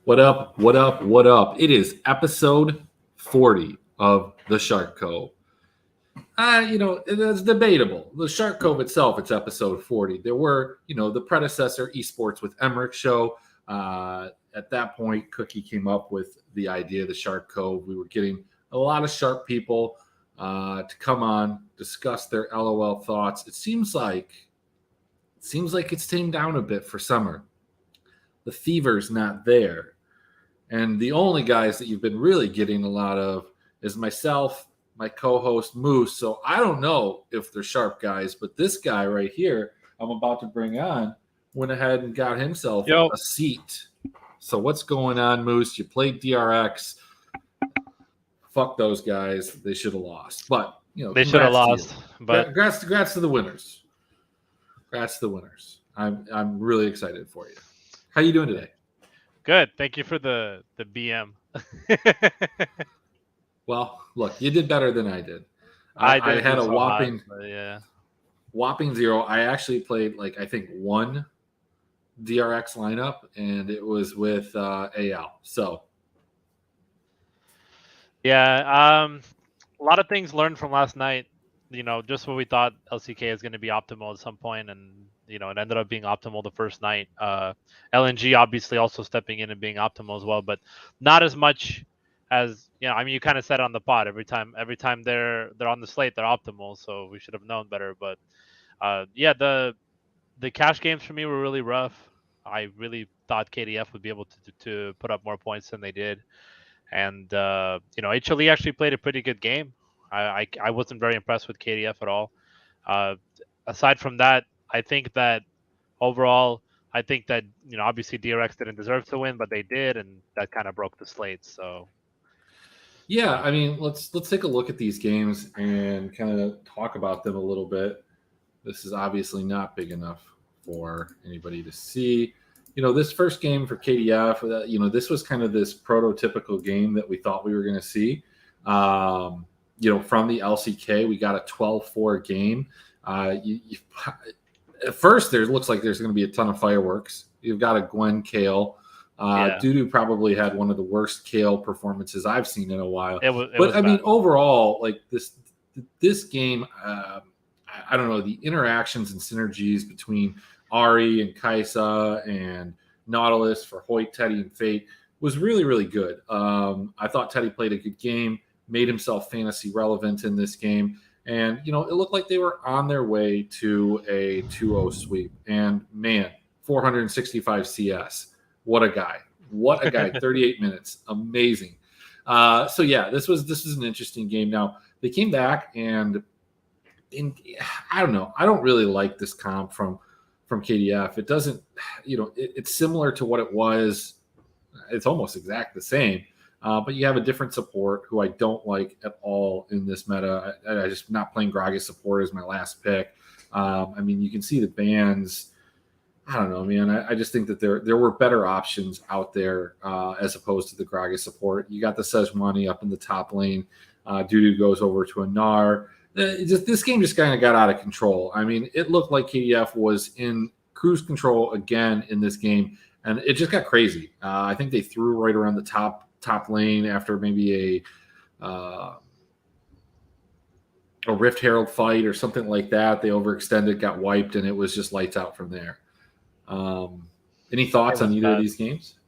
What up? What up? What up? It is episode 40 of the Shark Cove. It's debatable. The Shark Cove itself, it's episode 40. There were, the predecessor Esports with Emmerich show. At that point, Cookie came up with the idea of the Shark Cove. We were getting a lot of sharp people to come on, discuss their LOL thoughts. It seems like it's tamed down a bit for summer. The fever's not there. And the only guys that you've been really getting a lot of is myself, my co-host Moose. So I don't know if they're sharp guys, but this guy right here I'm about to bring on went ahead and got himself a seat. So what's going on, Moose? You played DRX. Fuck those guys. They should have lost. But, they should have lost. But congrats to the winners. Congrats to the winners. I'm really excited for you. How you doing today? Good. Thank you for the BM. Well, look, you did better than I did. I had a whopping 0. I actually played I think one DRX lineup, and it was with AL. So yeah, a lot of things learned from last night. Just what we thought LCK is going to be optimal at some point, and it ended up being optimal the first night. LNG obviously also stepping in and being optimal as well, but not as much as you kind of said on the pod. Every time they're on the slate, they're optimal. So we should have known better. But the cash games for me were really rough. I really thought KDF would be able to put up more points than they did, and HLE actually played a pretty good game. I wasn't very impressed with KDF at all. Aside from that, I think that overall, obviously DRX didn't deserve to win, but they did, and that kind of broke the slate. So, yeah, let's take a look at these games and kind of talk about them a little bit. This is obviously not big enough for anybody to see. This first game for KDF, this was kind of this prototypical game that we thought we were going to see. From the LCK, we got a 12-4 game. At first, there looks like there's going to be a ton of fireworks. You've got a Gwen Kale. Dudu probably had one of the worst Kale performances I've seen in a while. Overall, this game, I don't know, the interactions and synergies between Ari and Kaisa and Nautilus for Hoyt, Teddy, and Fate was really, really good. I thought Teddy played a good game, made himself fantasy relevant in this game. And, it looked like they were on their way to a 2-0 sweep. And, man, 465 CS. What a guy. 38 minutes. Amazing. This was an interesting game. Now, they came back and I don't know. I don't really like this comp from KDF. It doesn't, it's similar to what it was. It's almost exact the same. But you have a different support who I don't like at all in this meta. I just not playing Gragas support as my last pick. You can see the bans. I don't know, man. I just think that there were better options out there as opposed to the Gragas support. You got the Sejuani up in the top lane. Dudu goes over to a Gnar. This game just kind of got out of control. It looked like KDF was in cruise control again in this game, and it just got crazy. I think they threw right around the top lane after maybe a Rift Herald fight or something like that. They overextended, got wiped, and it was just lights out from there. Any thoughts on either of these games?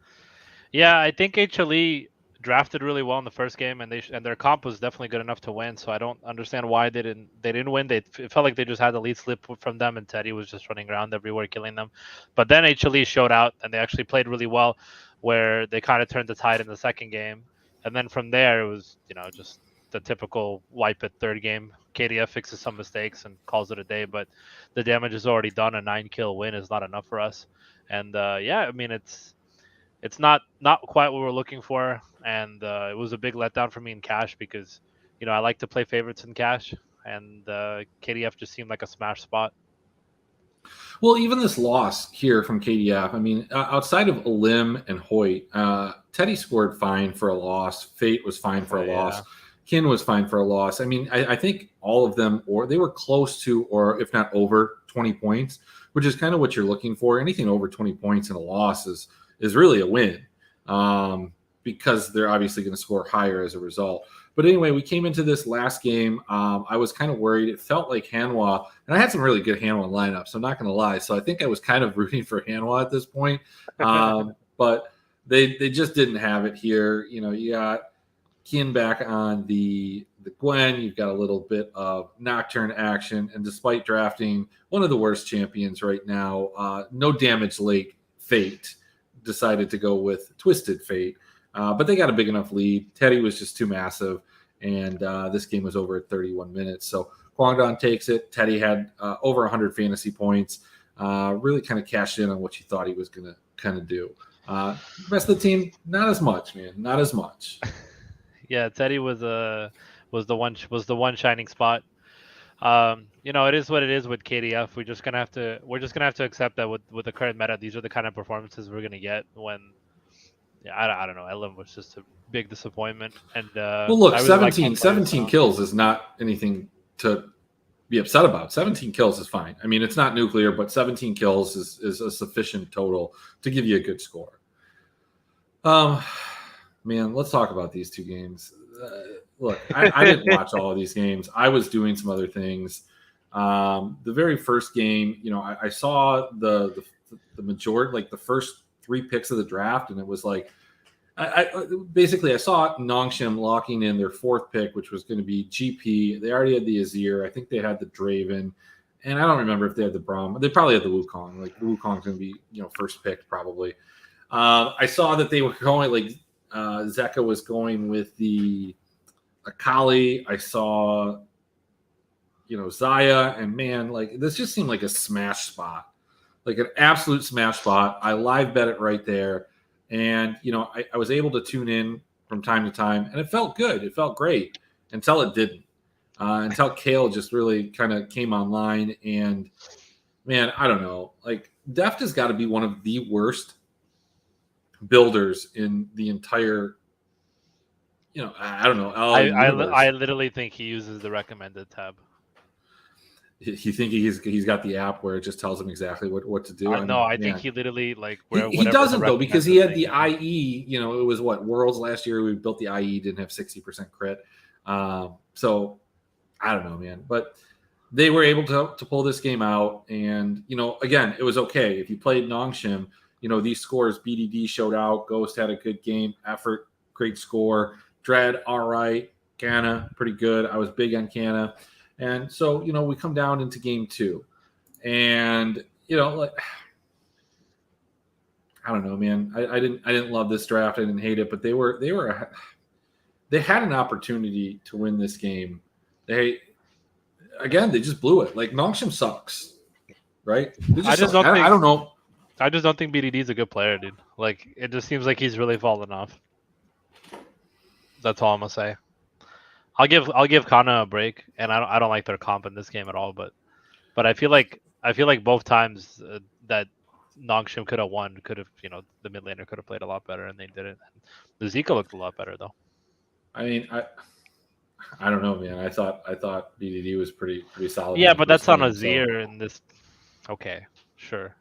Yeah, I think HLE drafted really well in the first game, and their comp was definitely good enough to win. So I don't understand why they didn't win. It felt like they just had the lead slip from them, and Teddy was just running around everywhere killing them. But then HLE showed out, and they actually played really well, where they kind of turned the tide in the second game. And then from there, it was, just the typical wipe at third game. KDF fixes some mistakes and calls it a day, but the damage is already done. A 9-kill win is not enough for us. And it's not quite what we're looking for. And it was a big letdown for me in cash because, I like to play favorites in cash. And KDF just seemed like a smash spot. Well, even this loss here from KDF, outside of Elim and Hoyt, Teddy scored fine for a loss. Fate was fine for a loss. Kin was fine for a loss. I think all of them, or they were close to, or if not over 20 points, which is kind of what you're looking for. Anything over 20 points in a loss is really a win. because they're obviously going to score higher as a result. But anyway, we came into this last game. I was kind of worried. It felt like Hanwha, and I had some really good Hanwha lineups, I'm not going to lie. So I think I was kind of rooting for Hanwha at this point. But they just didn't have it here. You got Kian back on the Gwen. You've got a little bit of Nocturne action. And despite drafting one of the worst champions right now, no damage late Fate decided to go with Twisted Fate. But they got a big enough lead. Teddy was just too massive, and this game was over at 31 minutes. So Guangdong takes it. Teddy had over 100 fantasy points. Really kind of cashed in on what you thought he was going to kind of do. Rest of the team, not as much, man. Not as much. Yeah, Teddy was the one shining spot. It is what it is with KDF. We're just gonna have to accept that with the current meta, these are the kind of performances we're gonna get when. Yeah, I don't know. Ellen was just a big disappointment. And well, look, really 17 kills is not anything to be upset about. 17 kills is fine. I mean, it's not nuclear, but 17 kills is a sufficient total to give you a good score. Man, let's talk about these two games. Look, I didn't watch all of these games. I was doing some other things. The very first game, I saw the majority, like the first 3 picks of the draft, and it was like I saw Nongshim locking in their 4th pick, which was going to be GP. They already had the Azir. I think they had the Draven, and I don't remember if they had the Braum. They probably had the Wukong. Like Wukong's going to be first pick probably. I saw that they were going like Zeka was going with the Akali. I saw Zaya, and man, like this just seemed like a smash spot. Like an absolute smash spot. I live bet it right there. And, I was able to tune in from time to time, and it felt good. It felt great until it didn't. Until Kale just really kind of came online. And, man, I don't know. Like, Deft has got to be one of the worst builders in the entire, I don't know. I literally think he uses the recommended tab. You think he's got the app where it just tells him exactly what to do? I think he literally he doesn't though, because he had the IE. It was what Worlds last year. We built the IE, didn't have 60% crit. So I don't know, man. But they were able to pull this game out, and again, it was okay if you played Nongshim. These scores: BDD showed out, Ghost had a good game, effort, great score, Dread all right, Canna pretty good. I was big on Canna. And so, we come down into game 2, and I don't know, man. I didn't love this draft. I didn't hate it, but they had an opportunity to win this game. They just blew it. Like Nongshim sucks, right? I don't know. I just don't think BDD is a good player, dude. Like it just seems like he's really fallen off. That's all I'm gonna say. I'll give Kana a break, and I don't like their comp in this game at all. But I feel like both times that Nongshim could have won, the mid laner could have played a lot better, and they didn't. The Zika looked a lot better though. I mean, I don't know, man. I thought BDD was pretty solid. Yeah, but that's on Azir and this. Okay, sure.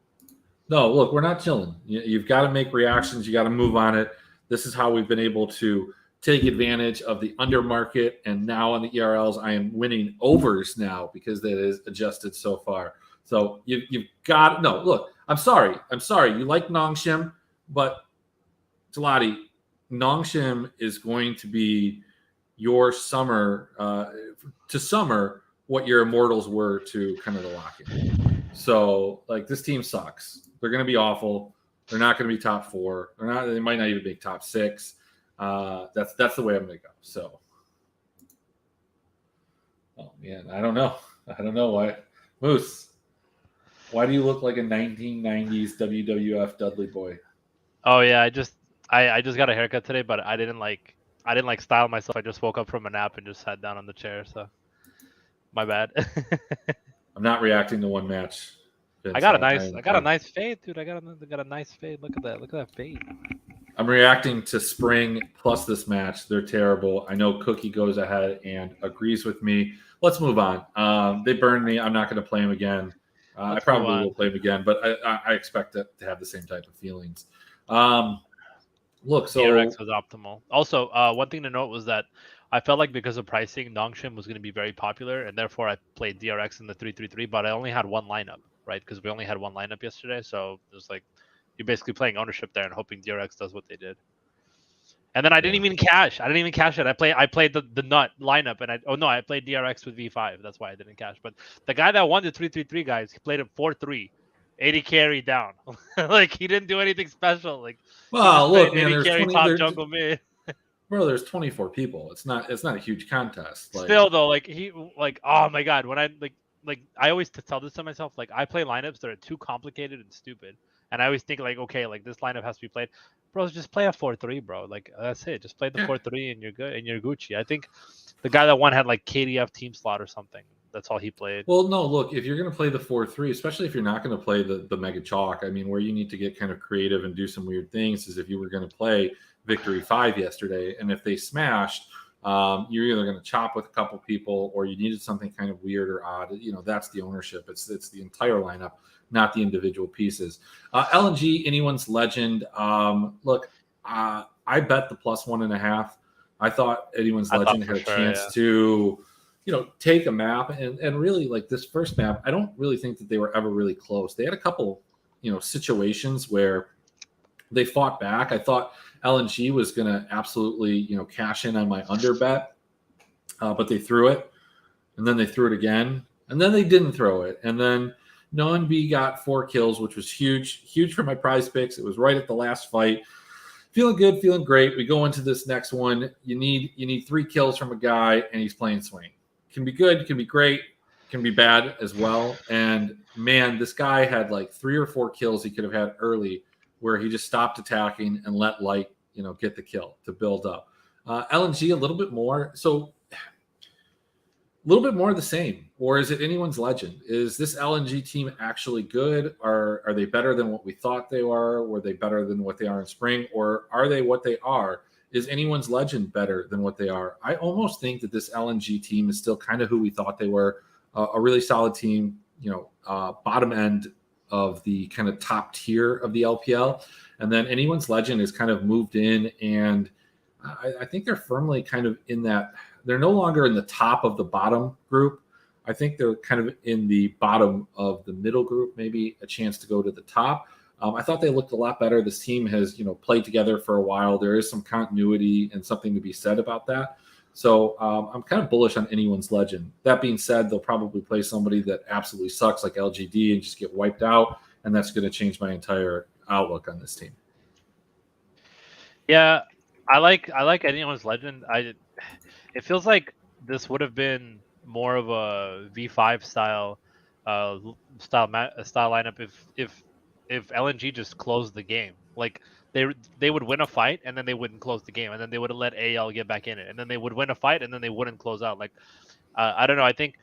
No, look, we're not chilling. You've got to make reactions. You got to move on it. This is how we've been able to take advantage of the under market, and now on the ERLs, I am winning overs now because that is adjusted so far. So you've got no. Look, I'm sorry. You like Nongshim, but Gelati, Nongshim is going to be your summer to summer what your Immortals were to kind of the lock-in. So like this team sucks. They're going to be awful. They're not going to be top 4. They might not even make top 6. That's the way I'm going to go. So, oh man, I don't know why. Moose, why do you look like a 1990s WWF Dudley boy? Oh yeah, I just got a haircut today, but I didn't style myself. I just woke up from a nap and just sat down on the chair. So, my bad. I'm not reacting to one match. I got a nice fade, dude. I got a nice fade. Look at that fade. I'm reacting to Spring plus this match. They're terrible. I know Cookie goes ahead and agrees with me. Let's move on. They burned me. I'm not going to play him again. I probably will play him again, but I expect to have the same type of feelings. look, so DRX was optimal. Also, one thing to note was that I felt like because of pricing, Nongshim was going to be very popular, and therefore I played DRX in the 3-3-3, but I only had one lineup, right? Because we only had one lineup yesterday, so it was like you're basically playing ownership there and hoping DRX does what they did. And then I didn't even cash. I didn't even cash it. I played the nut lineup, and I played DRX with V5. That's why I didn't cash. But the guy that won the 3-3-3 guys, he played it 4-3, 80 carry down. Like he didn't do anything special. Like well, look, man, 80 there's carry 20 top jungle mid. Bro, there's 24 people. It's not a huge contest. Like, still though, oh my god, when I I always tell this to myself, like I play lineups that are too complicated and stupid, and I always think like, okay, like this lineup has to be played. Bro, just play a 4-3, bro. Like that's it. Just play the 4-3 and you're good and you're Gucci. I think the guy that won had like KDF team slot or something. That's all he played. Well, no, look, if you're going to play the 4-3, especially if you're not going to play the mega chalk, I mean, where you need to get kind of creative and do some weird things is if you were going to play Victory 5 yesterday, and if they smashed, you're either going to chop with a couple people or you needed something kind of weird or odd. That's the ownership. It's the entire lineup, not the individual pieces. LNG, anyone's legend. Look, I bet the +1.5. I thought anyone's legend had a chance to take a map and really, like, this first map, I don't really think that they were ever really close. They had a couple, situations where they fought back. I thought LNG was going to absolutely, cash in on my under bet, but they threw it, and then they threw it again, and then they didn't throw it. And then Non-B got 4 kills, which was huge for my prize picks. It was right at the last fight. Feeling good, feeling great. We go into this next one. You need 3 kills from a guy, and he's playing swing. Can be good, can be great, can be bad as well. And man, this guy had like 3 or 4 kills he could have had early where he just stopped attacking and let light, get the kill to build up. LNG a little bit more. So a little bit more of the same. Or is it anyone's legend? Is this LNG team actually good? Are they better than what we thought they were? Were they better than what they are in spring? Or are they what they are? Is anyone's legend better than what they are? I almost think that this LNG team is still kind of who we thought they were, a really solid team, bottom end of the kind of top tier of the LPL. And then anyone's legend is kind of moved in, and I think they're firmly kind of in that. They're no longer in the top of the bottom group. I think they're kind of in the bottom of the middle group, maybe a chance to go to the top. I thought they looked a lot better. This team has, played together for a while. There is some continuity and something to be said about that. So I'm kind of bullish on anyone's legend. That being said, they'll probably play somebody that absolutely sucks like LGD and just get wiped out, and that's going to change my entire outlook on this team. Yeah, I like anyone's legend. It feels like this would have been more of a V5 style lineup if LNG just closed the game. Like they would win a fight and then they wouldn't close the game, and then they would have let AL get back in it, and then they would win a fight and then they wouldn't close out. Like I don't know. I think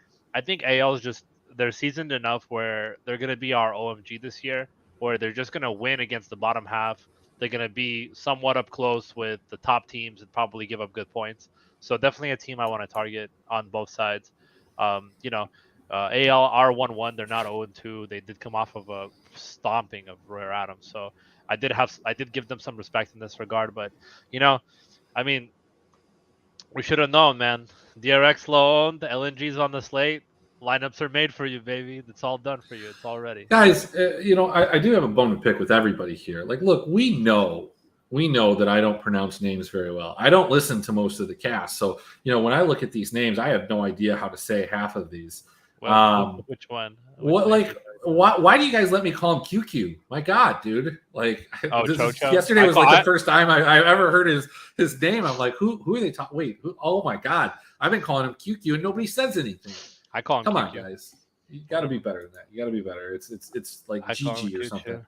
AL is just, they're seasoned enough where they're gonna be our OMG this year, where they're just gonna win against the bottom half. They're gonna be somewhat up close with the top teams and probably give up good points. So definitely a team I want to target on both sides. AL are 1-1. They're not 0-2. They did come off of a stomping of Rare Adams. So I did give them some respect in this regard. But, I mean, we should have known, man. DRX low owned, the LNG's on the slate. Lineups are made for you, baby. It's all done for you. It's all ready. Guys, I do have a bone to pick with everybody here. Like, look, we know that I don't pronounce names very well. I don't listen to most of the cast. So, when I look at these names, I have no idea how to say half of these. Well, which one? Why do you guys let me call him QQ? My God, dude. Like, yesterday was the first time I ever heard his name. I'm like, who are they talking? Wait, who? Oh my God. I've been calling him QQ and nobody says anything. I call him Come QQ. on, guys. You got to be better than that. You got to be better. It's like GG or something.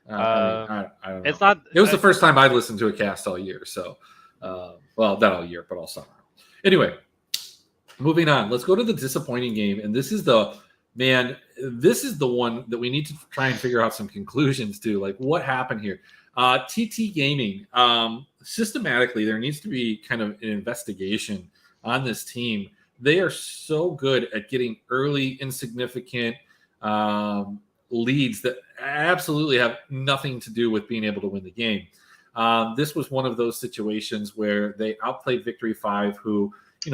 I don't know. It's not. It was the first time I'd listened to a cast all year. So, not all year, but all summer. Anyway, moving on. Let's go to the disappointing game, and this is the one that we need to try and figure out some conclusions to. Like, what happened here? TT Gaming. Systematically, there needs to be kind of an investigation on this team. They are so good at getting early, insignificant leads that absolutely have nothing to do with being able to win the game. This was one of those situations where they outplayed Victory 5, who,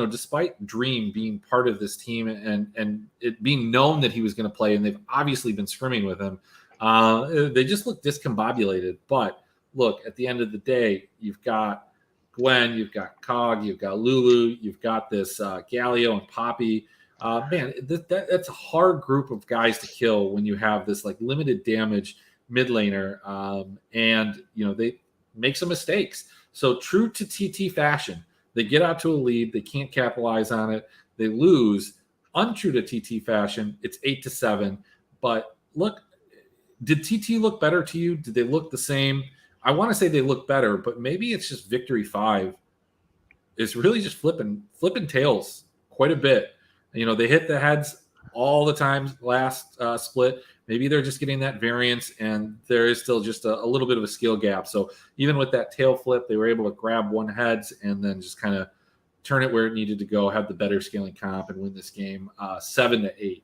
despite Dream being part of this team and it being known that he was going to play, and they've obviously been scrimming with him, they just look discombobulated. But look, at the end of the day, you've got Gwen, you've got Cog, you've got Lulu, you've got this Galio and Poppy. Man, that's a hard group of guys to kill when you have this like limited damage mid laner, and they make some mistakes. So true to TT fashion, they get out to a lead, they can't capitalize on it, they lose. Untrue to TT fashion, it's 8-7. But look, did TT look better to you? Did they look the same? I want to say they look better, but maybe it's just Victory 5 is really just flipping tails quite a bit. They hit the heads all the time last split. Maybe they're just getting that variance, and there is still just a little bit of a skill gap. So even with that tail flip, they were able to grab one heads and then just kind of turn it where it needed to go, have the better scaling comp, and win this game 7-8.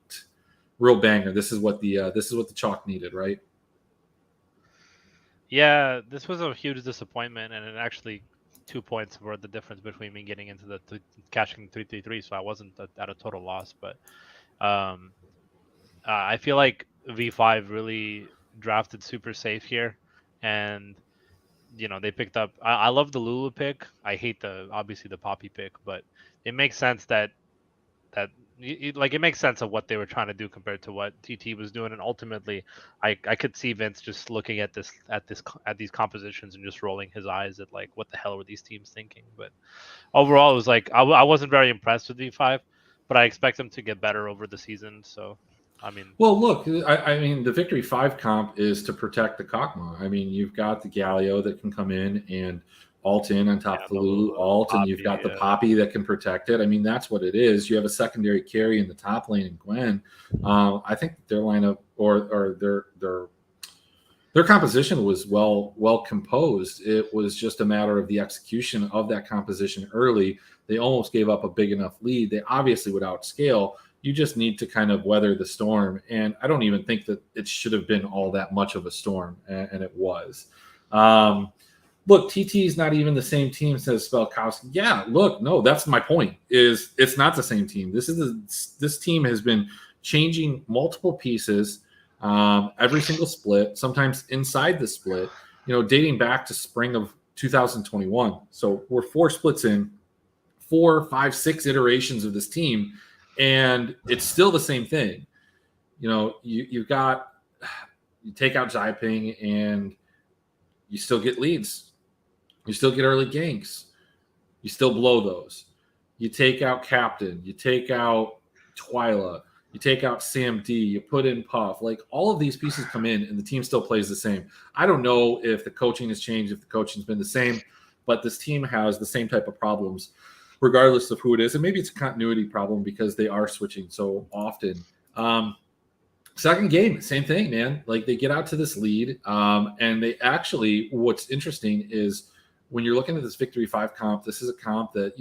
Real banger. This is what the chalk needed, right? Yeah, this was a huge disappointment, and it actually 2 points were the difference between me getting into the catching 3-3-3, so I wasn't at a total loss. But I feel like V5 really drafted super safe here, and they picked up. I love the Lulu pick. I hate obviously the Poppy pick, but it makes sense that it makes sense of what they were trying to do compared to what TT was doing, and ultimately, I could see Vince just looking at these compositions and just rolling his eyes at like, what the hell were these teams thinking? But overall, it was like I wasn't very impressed with V5, but I expect them to get better over the season. So, well, look, I mean, the Victory 5 comp is to protect the Kokma. I mean, you've got the Galio that can come in and ult in on top of the Lulu ult, Poppy, and you've got the Poppy that can protect it. I mean, that's what it is. You have a secondary carry in the top lane in Gwen. I think their lineup or their composition was well composed. It was just a matter of the execution of that composition early. They almost gave up a big enough lead. They obviously would outscale. You just need to kind of weather the storm. And I don't even think that it should have been all that much of a storm, and it was. Look, TT is not even the same team, says Spellkowski. Yeah, look, no, that's my point. Is it's not the same team. This team has been changing multiple pieces every single split, sometimes inside the split, dating back to spring of 2021. So we're 4 splits in, 4, 5, 6 iterations of this team, and it's still the same thing. You take out Xiping and you still get leads. You still get early ganks. You still blow those. You take out Captain. You take out Twyla. You take out Sam D. You put in Puff. Like, all of these pieces come in, and the team still plays the same. I don't know if the coaching has changed, if the coaching's been the same, but this team has the same type of problems, regardless of who it is. And maybe it's a continuity problem because they are switching so often. Second game, same thing, man. Like, they get out to this lead, and they actually, what's interesting is, when you're looking at this Victory 5 comp, this is a comp that,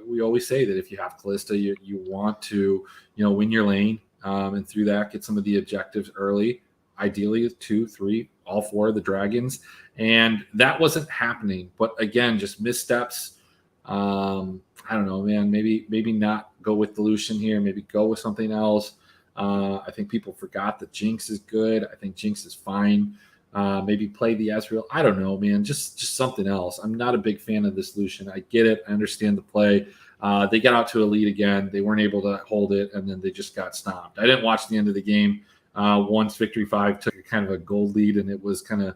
we always say that if you have Callista, you want to, win your lane, and through that, get some of the objectives early, ideally 2, 3, all 4 of the dragons. And that wasn't happening. But again, just missteps. I don't know, man, maybe not go with Dilution here, maybe go with something else. I think people forgot that Jinx is good. I think Jinx is fine. Maybe play the Ezreal. I don't know, man. Just something else. I'm not a big fan of this Lucian. I get it. I understand the play. They got out to a lead again. They weren't able to hold it, and then they just got stopped. I didn't watch the end of the game. Once Victory 5 took kind of a gold lead, and it was kind of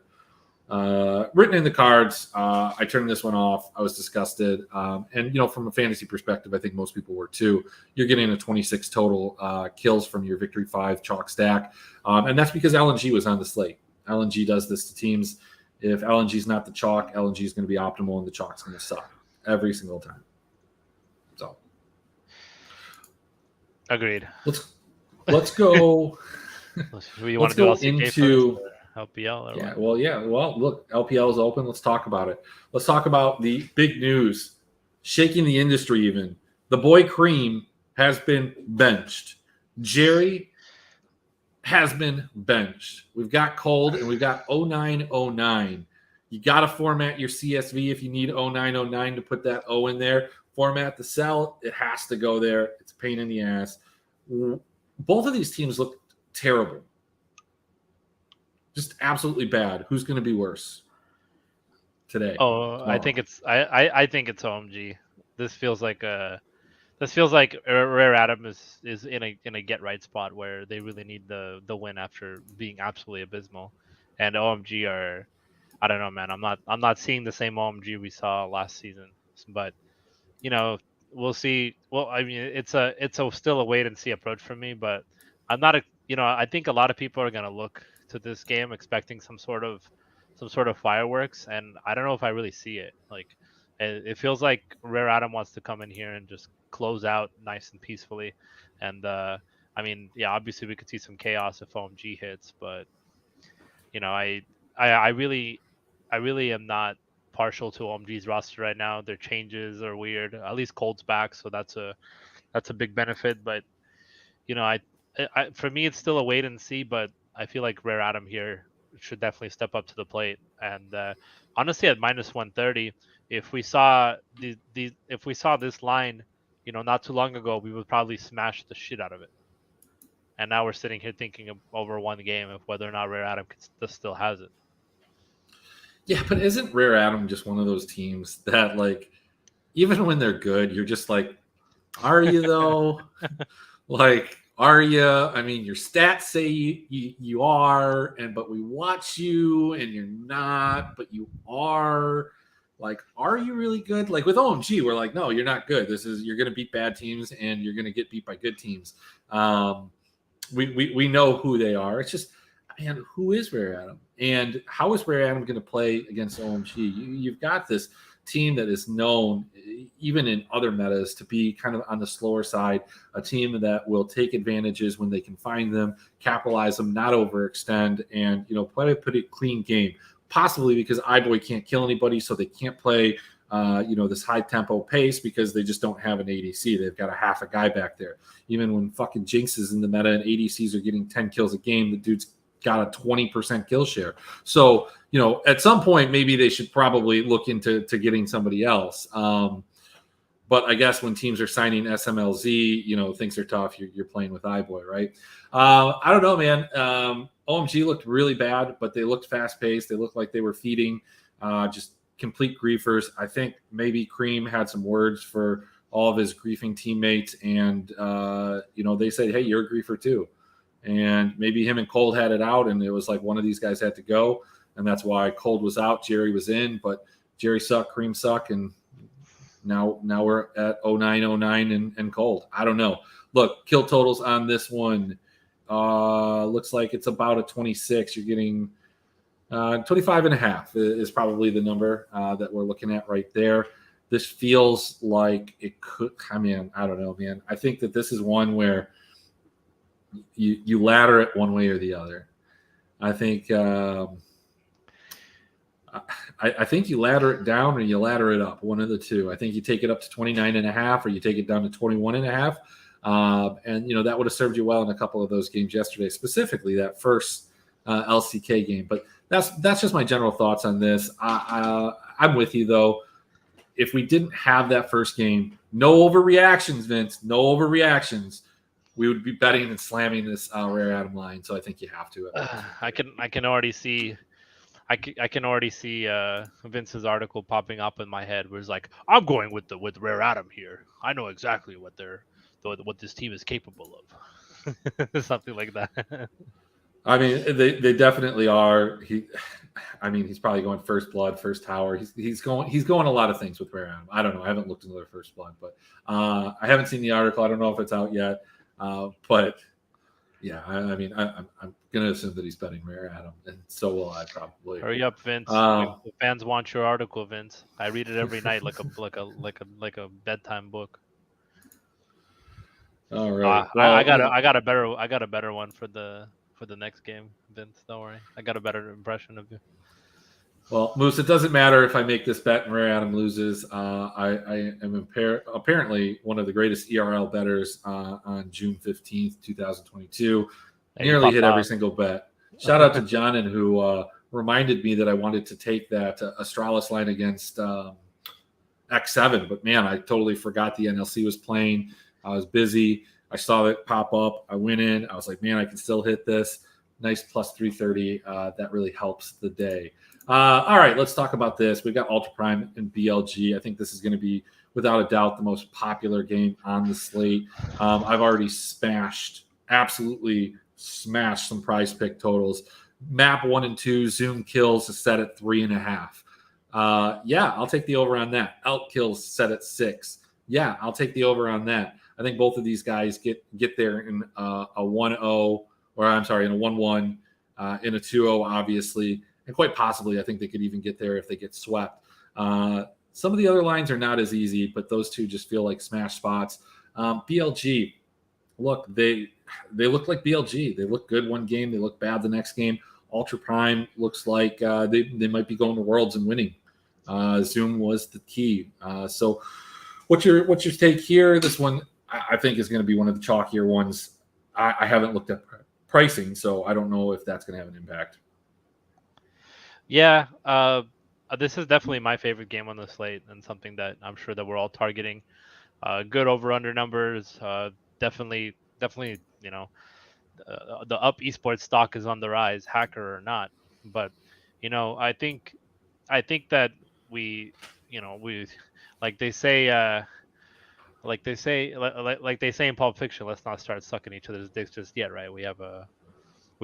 written in the cards. I turned this one off. I was disgusted. And, from a fantasy perspective, I think most people were too. You're getting a 26 total kills from your Victory 5 chalk stack. And that's because LNG was on the slate. LNG does this to teams. If LNG is not the chalk, LNG is going to be optimal, and the chalk's going to suck every single time. So, agreed. Let's go. You want to do LCK into LPL? Well, look, LPL is open. Let's talk about it. Let's talk about the big news, shaking the industry. Even the boy Cream has been benched. Jerry has been benched. We've got Cold and we've got 0909. You got to format your CSV if you need 0909 to put that O in there. Format the cell. It has to go there. It's a pain in the ass. Both of these teams look terrible. Just absolutely bad. Who's going to be worse today? Tomorrow? I think it's OMG. This feels like Rare Atom is in a get right spot where they really need the win after being absolutely abysmal, and OMG are, I don't know, man. I'm not seeing the same OMG we saw last season, but we'll see. Well, I mean, it's still a wait and see approach for me, but I'm not I think a lot of people are gonna look to this game expecting some sort of fireworks, and I don't know if I really see it. Like, it feels like Rare Atom wants to come in here and just close out nice and peacefully, and I mean, yeah, obviously we could see some chaos if OMG hits, but I really am not partial to OMG's roster right now. Their changes are weird. At least Cold's back, so that's a big benefit. But for me, it's still a wait and see. But I feel like Rare Atom here should definitely step up to the plate. And honestly, at minus 130, if we saw this line, not too long ago, we would probably smash the shit out of it. And now we're sitting here thinking of over one game of whether or not Rare Atom still has it. Yeah, but isn't Rare Atom just one of those teams that, like, even when they're good, you're just like, are you though? Like, are you? I mean, your stats say you are, but we watch you and you're not, but you are. Like, are you really good? Like with OMG, we're like, no, you're not good. You're going to beat bad teams and you're going to get beat by good teams. We know who they are. It's just, man, who is Rare Atom? And how is Rare Atom going to play against OMG? You've got this team that is known, even in other metas, to be kind of on the slower side, a team that will take advantages when they can find them, capitalize them, not overextend, and play a pretty clean game. Possibly because iBoy can't kill anybody, so they can't play this high tempo pace because they just don't have an ADC. They've got a half a guy back there. Even when fucking Jinx is in the meta and ADCs are getting 10 kills a game, the dude's got a 20% kill share. So, at some point, maybe they should probably look into getting somebody else. But I guess when teams are signing SMLZ, things are tough. You're playing with iBoy, right? I don't know, man. OMG looked really bad, but they looked fast-paced. They looked like they were feeding just complete griefers. I think maybe Cream had some words for all of his griefing teammates, and, they said, hey, you're a griefer too. And maybe him and Cold had it out, and it was like one of these guys had to go, and that's why Cold was out, Jerry was in, but Jerry sucked, Cream sucked, and now we're at 0909 and Cold. I don't know. Look, kill totals on this one. Looks like it's about a 26. You're getting 25 and a half is probably the number that we're looking at right there. This feels like it could come in. I don't know, man. I think that this is one where you ladder it one way or the other. I think I think you ladder it down or you ladder it up, one of the two. I think you take it up to 29 and a half or you take it down to 21 and a half. And that would have served you well in a couple of those games yesterday, specifically that first LCK game. But that's just my general thoughts on this. I'm with you, though. If we didn't have that first game, no overreactions, Vince, no overreactions, we would be betting and slamming this Rare Atom line. So I think you have to. I can already see. I can already see Vince's article popping up in my head, where it's like, I'm going with Rare Atom here. I know exactly what this team is capable of. Something like that. I mean, they definitely are. He's probably going first blood, first tower. He's going a lot of things with Rare Atom. I don't know. I haven't looked into their first blood, but I haven't seen the article. I don't know if it's out yet. But yeah, I'm gonna assume that he's betting Rare Atom, and so will I probably. Hurry up, Vince! The fans want your article, Vince. I read it every night like a bedtime book. All right. I got a better one for the next game, Vince. Don't worry, I got a better impression of you. Well, Moose, it doesn't matter if I make this bet and Rare Atom loses. I am apparently one of the greatest ERL bettors on June 15th, 2022. Nearly hit every single bet. Shout out to John, who reminded me that I wanted to take that Astralis line against X7, but man, I totally forgot the NLC was playing. I was busy. I saw it pop up. I went in. I was like, man, I can still hit this. Nice plus 330. That really helps the day. All right, let's talk about this. We've got Ultra Prime and BLG. I think this is going to be, without a doubt, the most popular game on the slate. I've already absolutely smashed some prize pick totals. Map 1 and 2, Zoom kills is set at 3.5. Yeah, I'll take the over on that. Elk kills set at 6. Yeah, I'll take the over on that. I think both of these guys get there in a 1-0, or I'm sorry, in a 1-1, in a 2-0, obviously. And quite possibly, I think they could even get there if they get swept. Some of the other lines are not as easy, but those two just feel like smash spots. BLG, look, they look like BLG. They look good one game. They look bad the next game. Ultra Prime looks like they might be going to Worlds and winning. Zoom was the key. So what's your take here? This one, I think, is going to be one of the chalkier ones. I haven't looked at pricing, so I don't know if that's going to have an impact. Yeah, this is definitely my favorite game on the slate, and something that I'm sure that we're all targeting. Good over/under numbers. Definitely, you know, the up esports stock is on the rise, hacker or not. But I think that we like they say. Like they say in Pulp Fiction, let's not start sucking each other's dicks just yet, right? We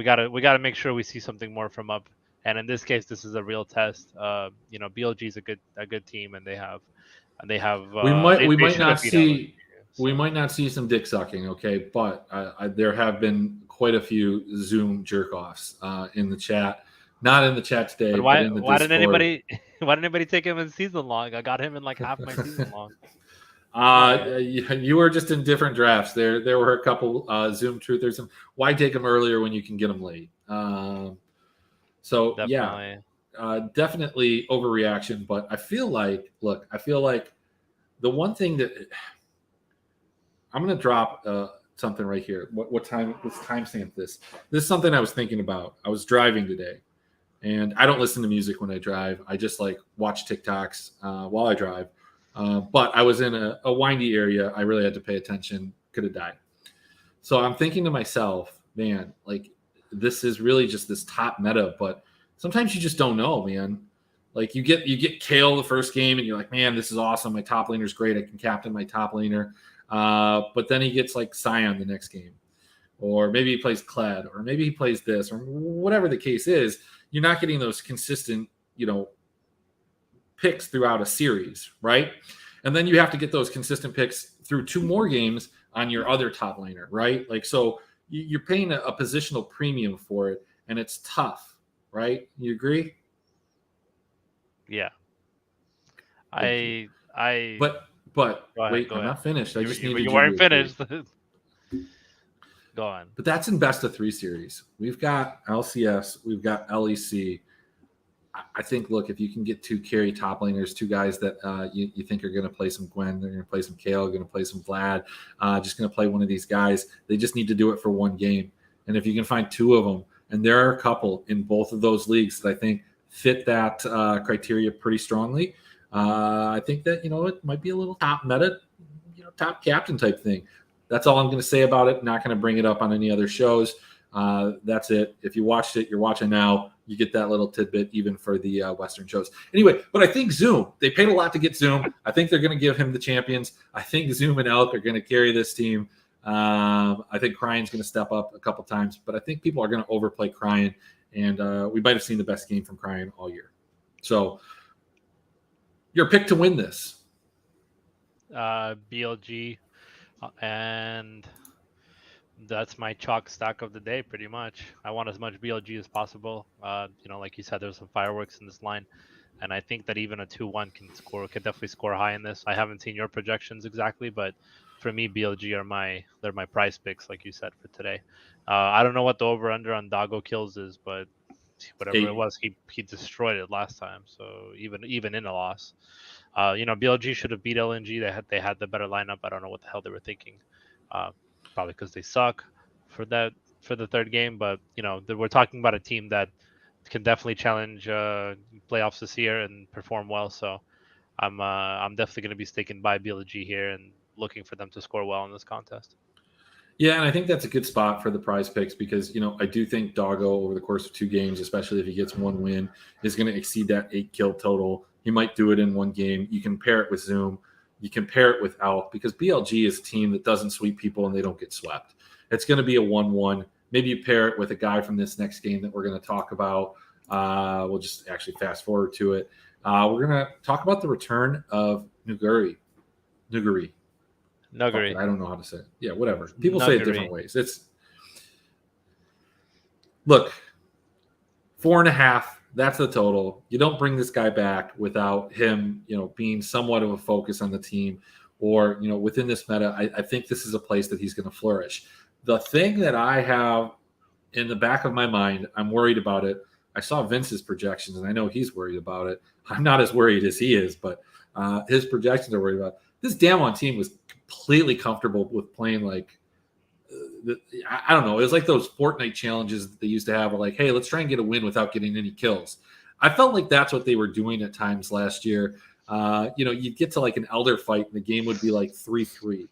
gotta make sure we see something more from up. And in this case, this is a real test. BLG is a good team, and they have we might not see so. We might not see some dick sucking, okay? But there have been quite a few Zoom jerk offs in the chat. Not in the chat today, but in the Discord. Why didn't anybody take him in season long? I got him in like half my season long. You were just in different drafts. There were a couple Zoom truthers. Why take them earlier when you can get them late? So definitely. Definitely overreaction. But I feel like the one thing that I'm going to drop something right here. What time? Let's timestamp this. This is something I was thinking about. I was driving today, and I don't listen to music when I drive. I just watch TikToks while I drive. But I was in a windy area. I really had to pay attention. Could have died. So I'm thinking to myself, man, this is really just this top meta. But sometimes you just don't know, man. You get Kale the first game, and you're like, man, this is awesome. My top laner's great. I can captain my top laner. But then he gets Scion the next game. Or maybe he plays Kled. Or maybe he plays this. Or whatever the case is. You're not getting those consistent, picks throughout a series, right? And then you have to get those consistent picks through 2 more games on your other top laner, right? So you're paying a positional premium for it, and it's tough, right? You agree? Yeah. But wait, I'm not finished. I just needed you weren't finished. Go on. But that's in best of 3 series. We've got LCS, we've got LEC. I think, look, if you can get 2 carry top laners, 2 guys that you think are going to play some Gwen, they're going to play some Kale, going to play some Vlad, just going to play one of these guys. They just need to do it for 1 game. And if you can find 2 of them, and there are a couple in both of those leagues that I think fit that criteria pretty strongly, I think that, it might be a little top meta, top captain type thing. That's all I'm going to say about it. Not going to bring it up on any other shows. That's it. If you watched it, you're watching now. You get that little tidbit even for the Western shows. Anyway, but I think Zoom, they paid a lot to get Zoom. I think they're going to give him the champions. I think Zoom and Elk are going to carry this team. I think Cryan's going to step up a couple times, but I think people are going to overplay Cryan, and we might have seen the best game from Cryan all year. So your pick to win this? BLG, and that's my chalk stack of the day, pretty much. I want as much BLG as possible. Like you said, there's some fireworks in this line, and I think that even a 2-1 could definitely score high in this. I haven't seen your projections exactly, but for me, BLG they're my prize picks, like you said, for today. I don't know what the over under on Doggo kills is, but whatever it was, he destroyed it last time. So even in a loss, BLG should have beat LNG. They had the better lineup. I don't know what the hell they were thinking. Probably because they suck for the 3rd game, but we're talking about a team that can definitely challenge playoffs this year and perform well. So I'm definitely going to be sticking by BLG here and looking for them to score well in this contest. Yeah, and I think that's a good spot for the prize picks because, I do think Doggo over the course of 2 games, especially if he gets 1 win, is going to exceed that 8 kill total. He might do it in 1 game. You can pair it with Zoom. You can pair it with Elk because BLG is a team that doesn't sweep people and they don't get swept. It's going to be a 1-1. Maybe you pair it with a guy from this next game that we're going to talk about. We'll just actually fast forward to it. We're going to talk about the return of Nuguri. I don't know how to say it. Yeah, whatever. People say it different ways. Look, 4.5. That's the total. You don't bring this guy back without him, being somewhat of a focus on the team, or within this meta. I think this is a place that he's going to flourish. The thing that I have in the back of my mind, I'm worried about it. I saw Vince's projections, and I know he's worried about it. I'm not as worried as he is, but his projections are worried about it. This Damwon team was completely comfortable with playing like, I don't know. It was like those Fortnite challenges that they used to have, like, hey, let's try and get a win without getting any kills. I felt like that's what they were doing at times last year. You'd get to like an elder fight and the game would be like 3-3.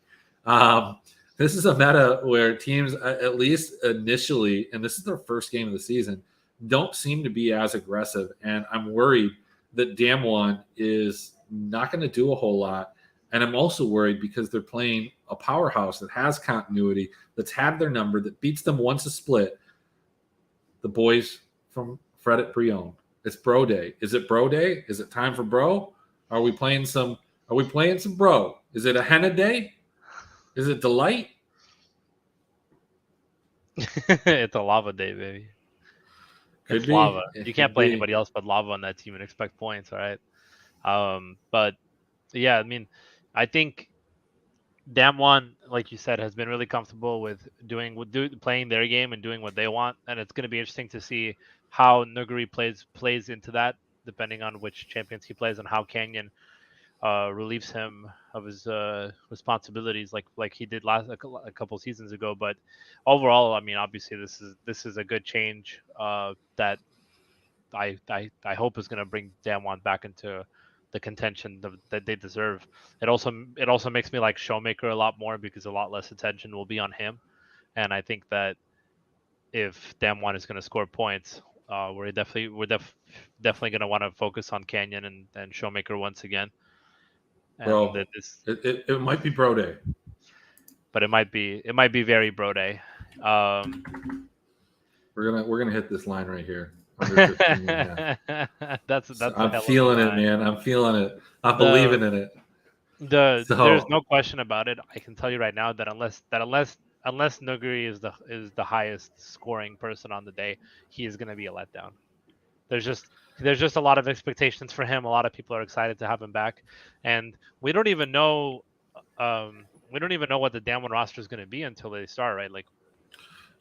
This is a meta where teams, at least initially, and this is their first game of the season, don't seem to be as aggressive. And I'm worried that Damwon is not going to do a whole lot. And I'm also worried because they're playing a powerhouse that has continuity, that's had their number, that beats them once a split. The boys from Fred at Brion. It's Bro Day. Is it Bro Day? Is it time for Bro? Are we playing some Bro? Is it a henna day? Is it delight? It's a lava day, baby. It's lava. You can't play anybody else but lava on that team and expect points, all right? But yeah, I mean, I think Damwon, like you said, has been really comfortable with playing their game and doing what they want, and it's going to be interesting to see how Nuguri plays into that, depending on which champions he plays and how Canyon relieves him of his responsibilities, like he did a couple seasons ago. But overall, I mean, obviously, this is a good change that I hope is going to bring Damwon back into the contention that they deserve. It also makes me like Showmaker a lot more because a lot less attention will be on him, and I think that if Damwon is going to score points, we're definitely going to want to focus on Canyon and Showmaker once again. And bro, it might be Bro Day, but it might be very Bro Day. We're gonna hit this line right here. That's I'm feeling it, man. I'm feeling it. I'm believing in it. There's no question about it. I can tell you right now that unless Nuguri is the highest scoring person on the day, he is going to be a letdown. There's just a lot of expectations for him. A lot of people are excited to have him back, and we don't even know what the Damwon roster is going to be until they start, right? Like,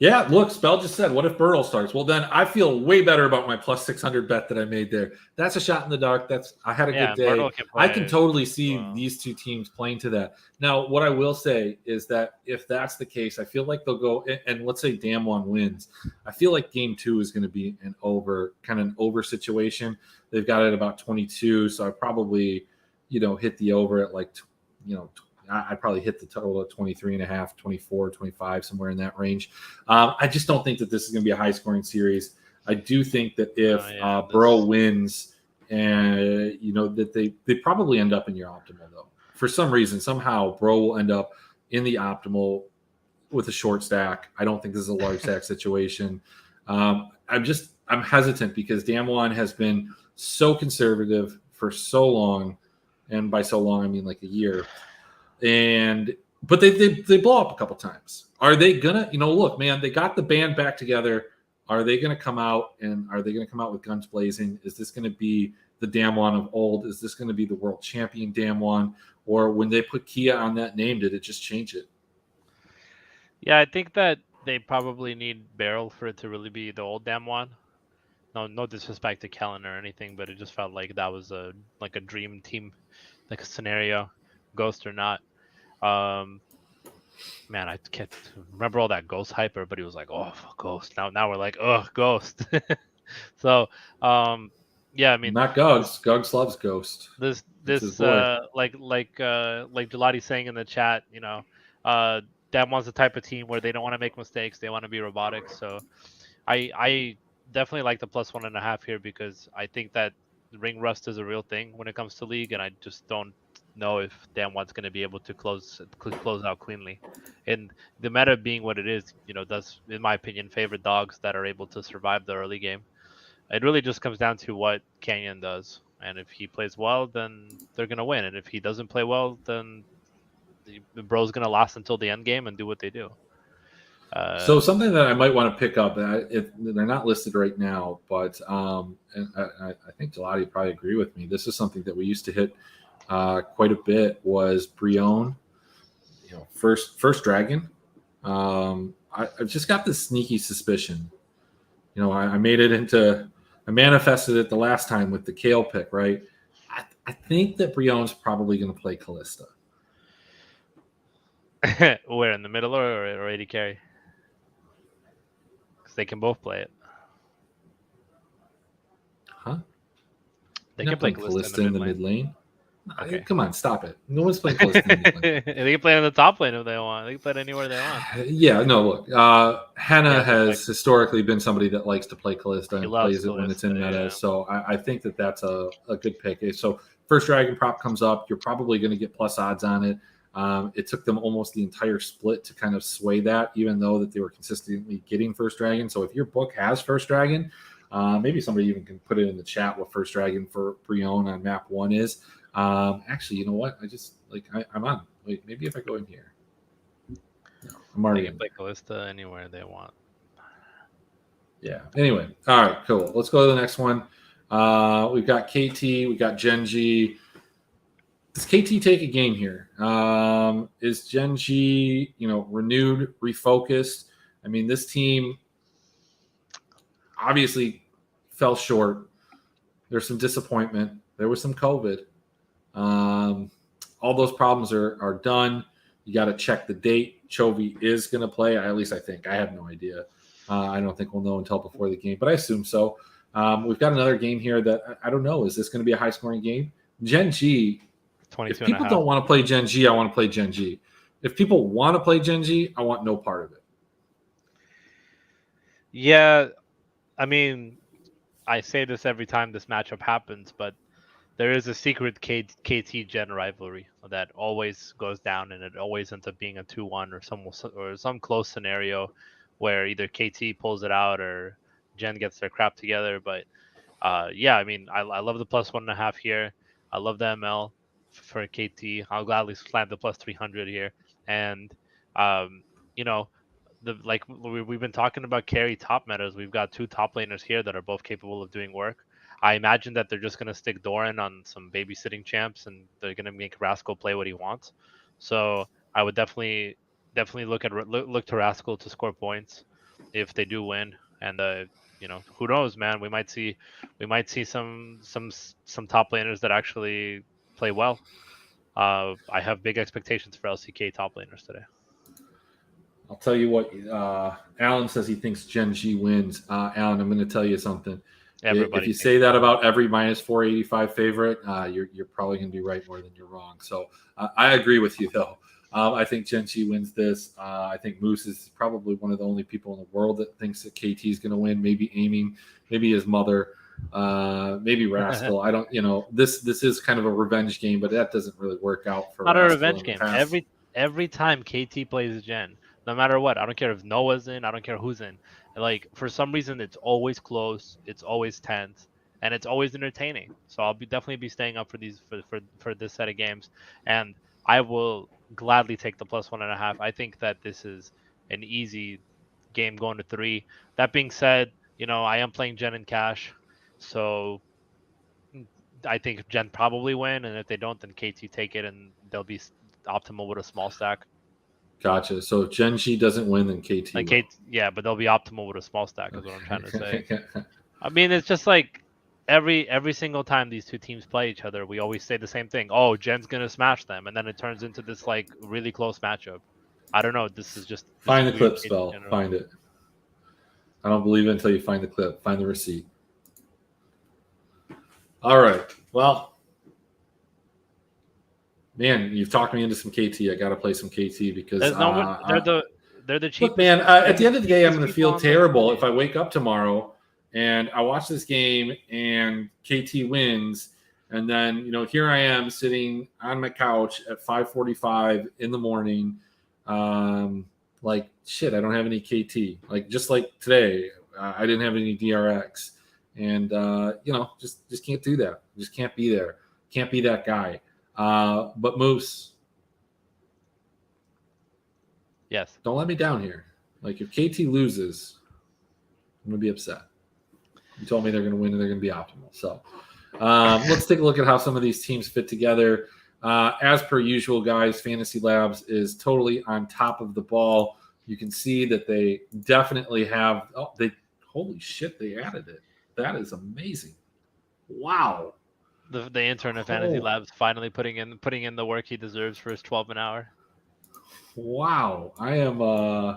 yeah, look, Spell just said, what if Burrow starts? Well, then I feel way better about my plus 600 bet that I made there. That's a shot in the dark. I had a good day. I can totally see these two teams playing to that. Now, what I will say is that if that's the case, I feel like they'll go, and let's say Damwon wins. I feel like game 2 is going to be an over situation. They've got it about 22, so I probably, hit the over at like, I'd probably hit the total of 23.5, 24, 25, somewhere in that range. I just don't think that this is going to be a high-scoring series. I do think that if Bro wins, and that they probably end up in your optimal, though. For some reason, somehow, Bro will end up in the optimal with a short stack. I don't think this is a large stack situation. I'm hesitant because Damwon has been so conservative for so long, and by so long, I mean like a year. But they blow up a couple times. Are they gonna, look, man, they got the band back together. Are they gonna come out with guns blazing? Is this gonna be the Damwon of old? Is this gonna be the world champion Damwon? Or when they put Kia on that name, did it just change it? Yeah, I think that they probably need Beryl for it to really be the old Damwon. No disrespect to Kellen or anything, but it just felt like that was a dream team, like a scenario, Ghost or not. Man, I can't remember all that Ghost hype. Everybody was like, "Oh, Ghost!" Now we're like, "Oh, Ghost." So, yeah, I mean, not Gugs. Gugs loves Ghost. This That's his this boy. like Gelati's saying in the chat, that one's the type of team where they don't want to make mistakes. They want to be robotic. So I definitely like the +1.5 here because I think that ring rust is a real thing when it comes to league, and I just don't know if Dan One's going to be able to close out cleanly. And the meta being what it is, does in my opinion favor dogs that are able to survive the early game. It really just comes down to what Canyon does. And if he plays well, then they're gonna win. And if he doesn't play well, then the bro's gonna last until the end game and do what they do. So something that I might want to pick up, they're not listed right now, but and I think Gelati probably agree with me. This is something that we used to hit quite a bit. Was Brion, first dragon. I've just got this sneaky suspicion. I made it into. I manifested it the last time with the Kale pick, right? I think that Brion's probably going to play Callista. Where, in the middle or AD carry? Because they can both play it. Huh? They can play Callista in the mid lane. Okay. Come on, stop it. No one's playing Callista in the mid lane. They can play in the top lane if they want. They can play it anywhere they want. Yeah, no, look. Hannah has historically been somebody that likes to play Callista and plays it when it's in meta. Yeah. So I think that that's a good pick. So first dragon prop comes up. You're probably going to get plus odds on it. It took them almost the entire split to kind of sway that, even though that they were consistently getting first dragon. So if your book has first dragon, maybe somebody even can put it in the chat what first dragon for Brion on map 1 is. Actually, you know what? I'm on. Wait, maybe if I go in here. No, I'm already. They can play Callista anywhere they want. Yeah. Anyway, all right, cool. Let's go to the next one. We've got KT. We got Genji. Does KT take a game here? Is Genji, renewed, refocused? I mean, this team obviously fell short. There's some disappointment. There was some COVID. All those problems are done. You got to check the date. Chovy is going to play. At least I think. I have no idea. I don't think we'll know until before the game, but I assume so. We've got another game here that I don't know. Is this going to be a high-scoring game? Gen G. If people don't want to play Gen G, I want to play Gen G. If people want to play Gen G, I want no part of it. Yeah, I mean, I say this every time this matchup happens, but there is a secret KT Gen rivalry that always goes down, and it always ends up being a 2-1 or some close scenario where either KT pulls it out or Gen gets their crap together. But yeah, I mean, I love the +1.5 here. I love the ML for KT. I'll gladly slam the +300 here, and we've been talking about carry top metas. We've got 2 top laners here that are both capable of doing work. I imagine that they're just going to stick Doran on some babysitting champs, and they're going to make Rascal play what he wants. So I would definitely look to Rascal to score points if they do win. And who knows, man? We might see some top laners that actually play well. I have big expectations for LCK top laners today. I'll tell you what. Alan says he thinks Gen G wins. Alan, I'm going to tell you something. If you say that about every -485 favorite, you're probably going to be right more than you're wrong. So I agree with you, though. I think Gen G wins this. I think Moose is probably one of the only people in the world that thinks that KT is going to win. Maybe aiming, maybe his mother, maybe Rascal. I don't. This is kind of a revenge game, but that doesn't really work out for. Not a revenge game. Every time KT plays Gen, no matter what, I don't care if Noah's in, I don't care who's in. Like, for some reason, it's always close, it's always tense, and it's always entertaining. So I'll definitely be staying up for these for this set of games, and I will gladly take the +1.5. I think that this is an easy game going to 3. That being said, I am playing Gen and Cash, so I think Gen probably win, and if they don't, then KT take it, and they'll be optimal with a small stack. Gotcha. So if Gen G doesn't win, then KT will. Yeah, but they'll be optimal with a small stack, is what I'm trying to say. I mean, it's just like every single time these two teams play each other, we always say the same thing. Oh, Gen's gonna smash them, and then it turns into this like really close matchup. I don't know. This is just find the clip, Spell. Find it. I don't believe it until you find the clip. Find the receipt. All right. Well, man, you've talked me into some KT. I got to play some KT because they're the cheapest. Look, man, at the end of the day, I'm going to feel terrible if I wake up tomorrow and I watch this game and KT wins, and then here I am sitting on my couch at 5:45 in the morning, like shit. I don't have any KT. Just like today, I didn't have any DRX, and just can't do that. Just can't be there. Can't be that guy. But Moose, yes, don't let me down here. If KT loses, I'm gonna be upset. You told me they're gonna win and they're gonna be optimal. So let's take a look at how some of these teams fit together. As per usual, guys, Fantasy Labs is totally on top of the ball. You can see that they definitely have. Holy shit, they added it. That is amazing. Wow. The intern of Fantasy Labs finally putting in the work he deserves for his 12 an hour. Wow. I am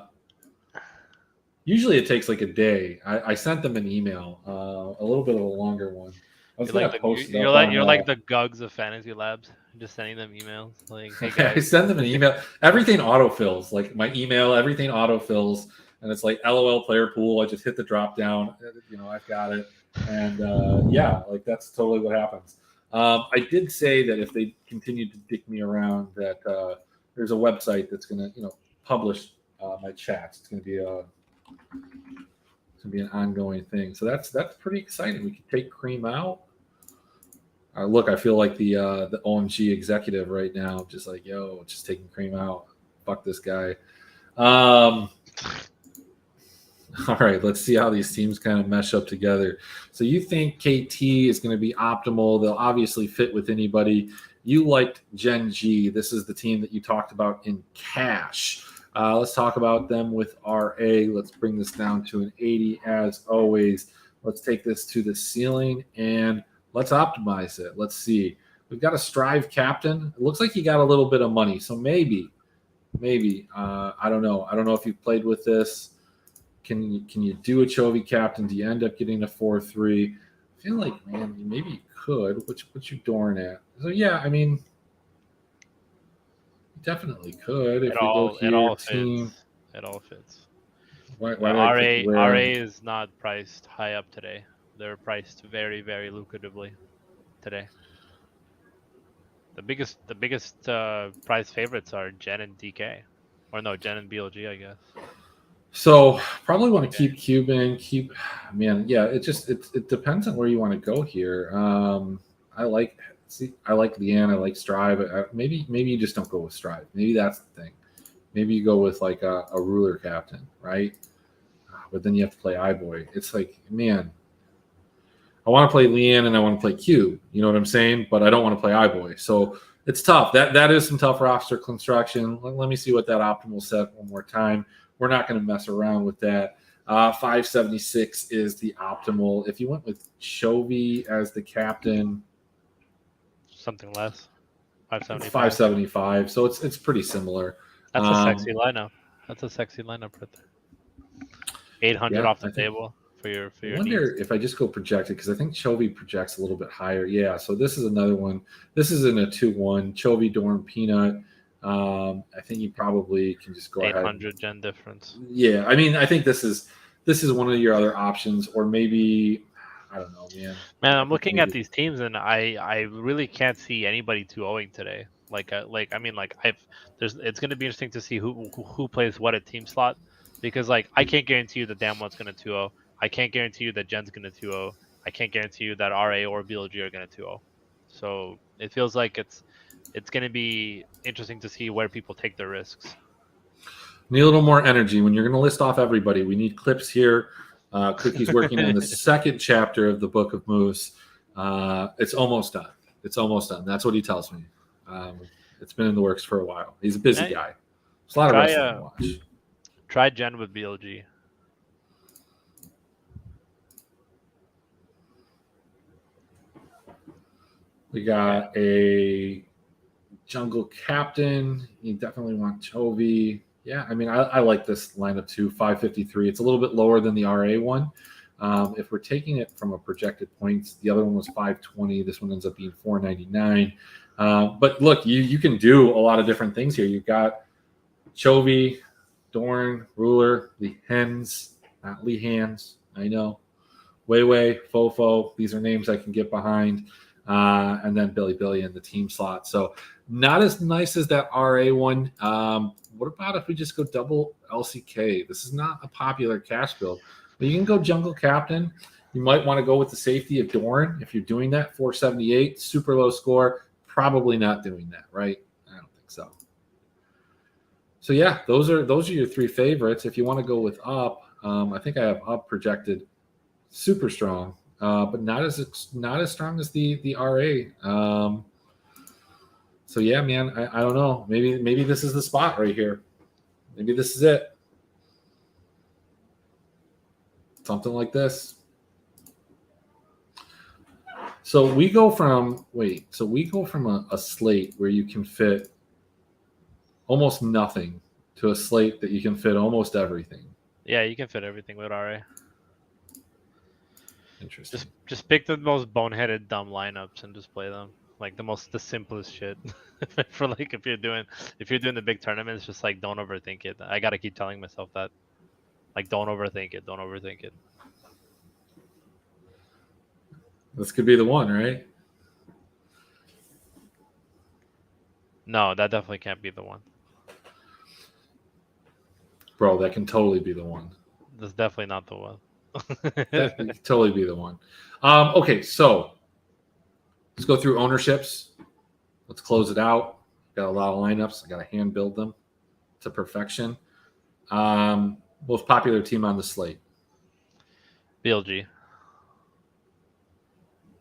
usually it takes like a day. I sent them an email, a little bit of a longer one. You're like the Gugs of Fantasy Labs, just sending them emails like, hey guys. I send them an email. Everything autofills, like my email, everything autofills, and it's like LOL player pool. I just hit the drop down, I've got it. And that's totally what happens. I did say that if they continue to dick me around, that there's a website that's going to, publish my chats. It's going to be an ongoing thing. So that's pretty exciting. We can take Cream out. Look, I feel like the OMG executive right now, just like, just taking Cream out. Fuck this guy. All right, let's see how these teams kind of mesh up together. So you think KT is going to be optimal. They'll obviously fit with anybody. You liked Gen G. This is the team that you talked about in cash. Let's talk about them with RA. Let's bring this down to an 80 as always. Let's take this to the ceiling and let's optimize it. Let's see. We've got a Strive captain. It looks like he got a little bit of money. So maybe, I don't know. I don't know if you've played with this. Can you do a Chovy captain? Do you end up getting a 4-3? I feel like, man, maybe you could. What's your Dorn at? So yeah, I mean, you definitely could. If it all fits. Why RA is not priced high up today. They're priced very, very lucratively today. The biggest prize favorites are Gen and DK, or no, Gen and BLG, I guess. So probably want to keep Cuban, it depends on where you want to go here. I like Leanne, I like Strive. Maybe you just don't go with Strive. Maybe that's the thing. Maybe you go with like a ruler captain, right? But then you have to play iBoy. It's like, man, I want to play Leanne and I want to play Cube. You know what I'm saying? But I don't want to play iBoy. So it's tough. That is some tough roster construction. Let me see what that optimal set one more time. We're not going to mess around with that. 576 is the optimal. If you went with Chovy as the captain, something less. 575. So it's pretty similar. That's a sexy lineup. That's a sexy lineup right there. 800 off the table for your. I wonder if I just go projected, because I think Chovy projects a little bit higher. Yeah. So this is another one. This is in a 2-1. Chovy, Dorn, Peanut. I think you probably can just go 800 gen difference. Yeah, I mean, I think this is one of your other options, or maybe I don't know, man. Man, I'm looking at these teams, and I really can't see anybody 2-0ing today. It's going to be interesting to see who plays what at team slot, because I can't guarantee you that Damwon's going to 2-0. I can't guarantee you that Jen's going to 2-0. I can't guarantee you that RA or BLG are going to 2-0. So it feels like it's going to be interesting to see where people take their risks. Need a little more energy when you're going to list off everybody. We need clips here. Cookie's working on the second chapter of the Book of Moose. It's almost done. That's what he tells me. It's been in the works for a while. He's a busy guy. There's a lot of wrestling to watch. Try Jen with BLG. We got a jungle captain. You definitely want Chovy. Yeah, I mean, I like this lineup too. 553. It's a little bit lower than the RA one, If we're taking it from a projected points, the other one was 520. This one ends up being 499. But look, you can do a lot of different things here. You've got Chovy, Dorn, Ruler, Lee Hens, not Lee Hands, I know. Weiwei, Fofo, these are names I can get behind. And then Billy in the team slot. So not as nice as that RA one. What about if we just go double LCK? This is not a popular cash build, but you can go Jungle Captain. You might want to go with the safety of Dorn. If you're doing that, 478, super low score. Probably not doing that, right? I don't think so. So yeah, those are your three favorites. If you want to go with up, I think I have up projected super strong, but not as strong as the RA. So yeah, man, I don't know. Maybe this is the spot right here. Maybe this is it. Something like this. So we go from a slate where you can fit almost nothing to a slate that you can fit almost everything. Yeah, you can fit everything with RA. Interesting. Just pick the most boneheaded dumb lineups and just play them. Like the simplest shit. For like if you're doing the big tournaments, just like don't overthink it. I gotta keep telling myself that. Like don't overthink it. Don't overthink it. This could be the one, right? No, that definitely can't be the one. Bro, that can totally be the one. That's definitely not the one. That can totally be the one. Okay, so let's go through ownerships. Let's close it out. Got a lot of lineups. I got to hand build them to perfection. Most popular team on the slate? BLG.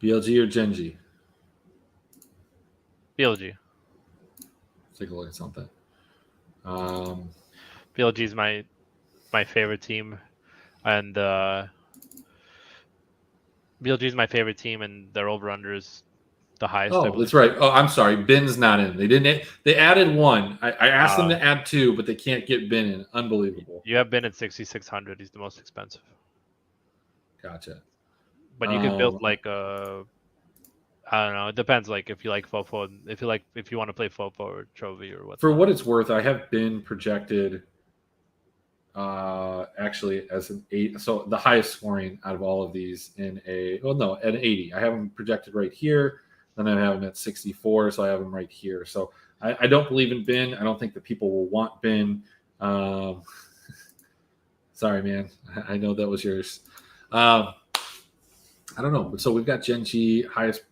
BLG or Genji? BLG. Let's take a look at something. BLG is my favorite team, and BLG is my favorite team, and their over/under is the highest. Oh, that's right. Oh, I'm sorry. Bin's not in. They didn't. They added one. I asked them to add two, but they can't get Bin in. Unbelievable. You have Bin at 6,600. He's the most expensive. Gotcha. But you can build like I don't know. It depends. Like if you like Fofo, if you want to play Fofo or Chovy or what. For what it's worth, I have been projected actually as an 8. So the highest scoring out of all of these in an 80. I have them projected right here. Then I have them at 64. So I have them right here. So I don't believe in Bin. I don't think that people will want Bin. Sorry, man. I know that was yours. I don't know. So we've got Genji highest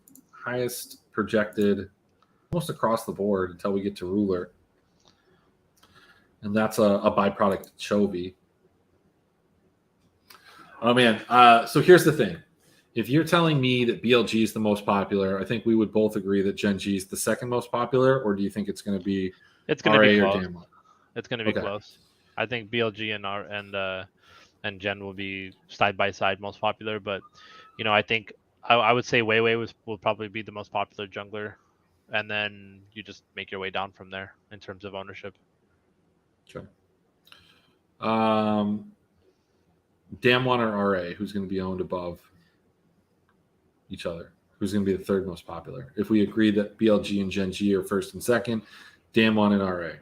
projected almost across the board until we get to Ruler. And that's a byproduct of Chovy. Oh, man. So here's the thing. If you're telling me that BLG is the most popular, I think we would both agree that Genji is the second most popular, or do you think it's going to be RA or Damwon? It's going to be close. I think BLG and Gen will be side by side most popular, but I think I would say Weiwei will probably be the most popular jungler, and then you just make your way down from there in terms of ownership. Sure. Damwon or RA, who's going to be owned above each other? Who's going to be the third most popular? If we agree that BLG and Genji are first and second, Damwon and RA.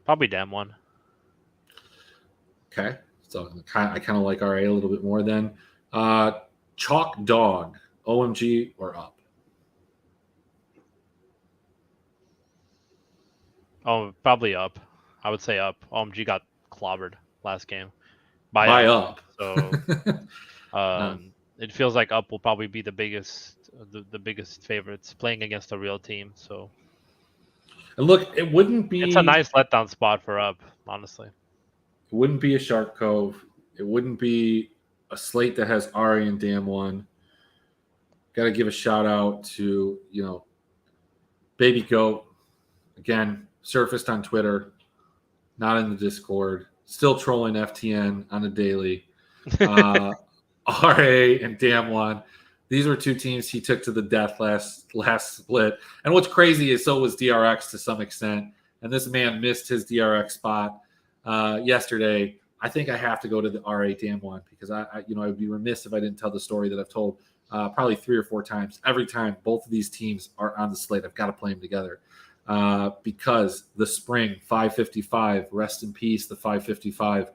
Probably Damwon. Okay. So I kind of like RA a little bit more then. Chalk Dog, OMG or up? Oh, probably up. I would say up. OMG got clobbered last game. By up. So it feels like up will probably be the biggest favorites playing against a real team. So and look, it wouldn't be. It's a nice letdown spot for up, honestly. It wouldn't be a Shark Cove. It wouldn't be a slate that has Ari and Damwon. Got to give a shout out to Baby Goat. Again, surfaced on Twitter, not in the Discord. Still trolling FTN on a daily. RA and Damwon. These were two teams he took to the death last split. And what's crazy is so was DRX to some extent. And this man missed his DRX spot yesterday I think I have to go to the RA Damwon because I would be remiss if I didn't tell the story that I've told probably 3 or 4 times. Every time both of these teams are on the slate, I've got to play them together because the spring 555, rest in peace, the 555.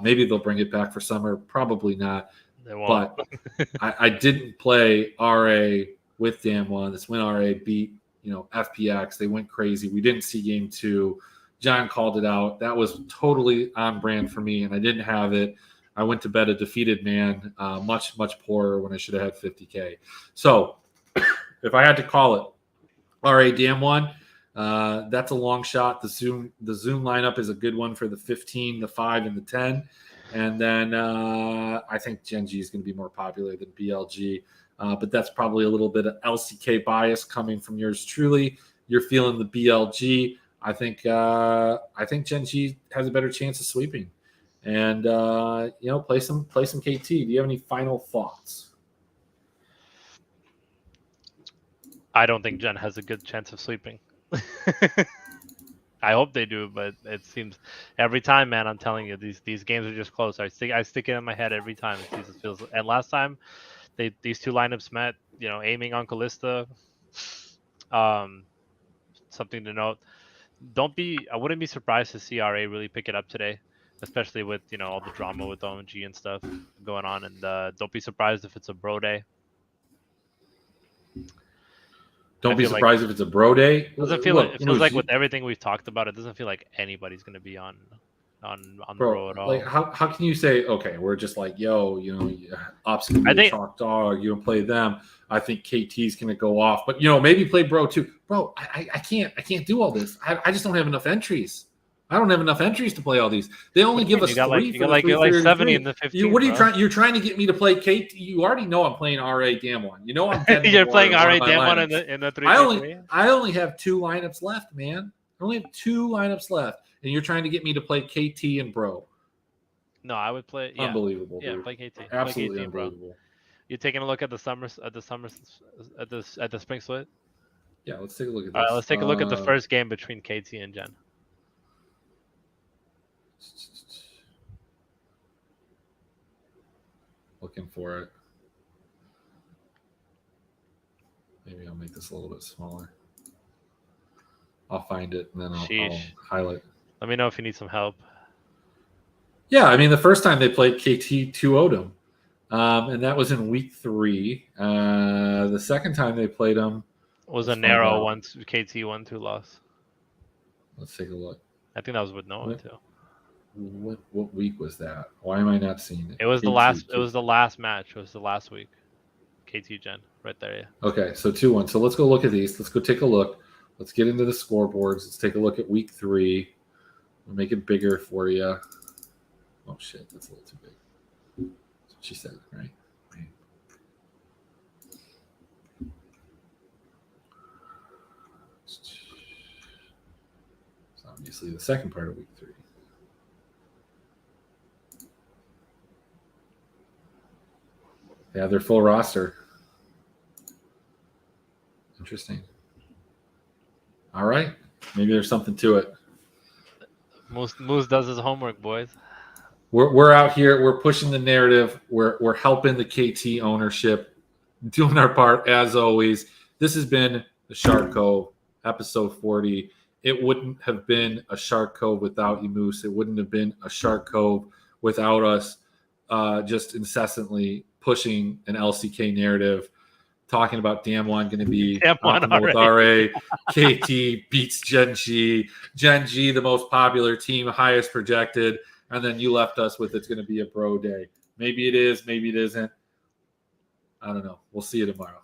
Maybe they'll bring it back for summer. Probably not. They won't. But I didn't play RA with Damwon. That's when RA beat FPX. They went crazy. We didn't see game 2. John called it out. That was totally on brand for me, and I didn't have it. I went to bed a defeated man, much, much poorer when I should have had 50K. So if I had to call it RA Damwon, that's a long shot. The Zoom lineup is a good one for the 15, the 5, and the 10. And then I think Gen G is going to be more popular than BLG. But that's probably a little bit of LCK bias coming from yours truly. You're feeling the BLG. I think Gen G has a better chance of sweeping. And play some KT. Do you have any final thoughts? I don't think Gen has a good chance of sweeping. I hope they do, but it seems every time, man. I'm telling you, these games are just close. I stick it in my head every time. It feels. And last time, these two lineups met. Aiming on Kalista. Something to note. I wouldn't be surprised to see RA really pick it up today, especially with all the drama with OMG and stuff going on. And don't be surprised if it's a bro day. Don't be surprised if it's a bro day. It feels like with everything we've talked about, it doesn't feel like anybody's going to be on the bro at all. Like how can you say, okay, we're just like, obviously chalk dog, you don't play them. I think KT's going to go off, but maybe play bro too. Bro, I can't do all this. I just don't have enough entries. I don't have enough entries to play all these. They only give us 3. You got like 70 in the 15. What are you trying? You're trying to get me to play KT. You already know I'm playing RA Damwon. I'm you're playing RA Damwon in the 3. I only have 2 lineups left, man. I only have 2 lineups left, and you're trying to get me to play KT and bro. No, I would play. Yeah. Unbelievable. Yeah, dude. play KT. Absolutely play KT, unbelievable. Bro. You taking a look at the spring split? Yeah, let's take a look at this. All right, let's take a look at the first game between KT and Gen. Looking for it. Maybe I'll make this a little bit smaller. I'll find it and then I'll highlight. Let me know if you need some help. Yeah, I mean, the first time they played KT 2-0'd them, and that was in week 3. The second time they played them was a narrow KT 1-2 loss. Let's take a look. I think that was with Noah too. What week was that? Why am I not seeing it? It was the last. It was the last match. It was the last week. KT Gen, right there. Yeah. Okay, so 2-1. So let's go look at these. Let's go take a look. Let's get into the scoreboards. Let's take a look at week 3. We'll make it bigger for you. Oh shit, that's a little too big. That's what she said, right? It's obviously the second part of week 3. They have their full roster. Interesting. All right. Maybe there's something to it. Moose does his homework, boys. We're out here. We're pushing the narrative. We're helping the KT ownership, doing our part as always. This has been the Shark Cove, episode 40. It wouldn't have been a Shark Cove without you, Moose. It wouldn't have been a Shark Cove without us just incessantly pushing an LCK narrative, talking about Damwon going to be optimal with RA. KT beats Gen G. Gen G, the most popular team, highest projected. And then you left us with it's going to be a bro day. Maybe it is, maybe it isn't. I don't know. We'll see you tomorrow.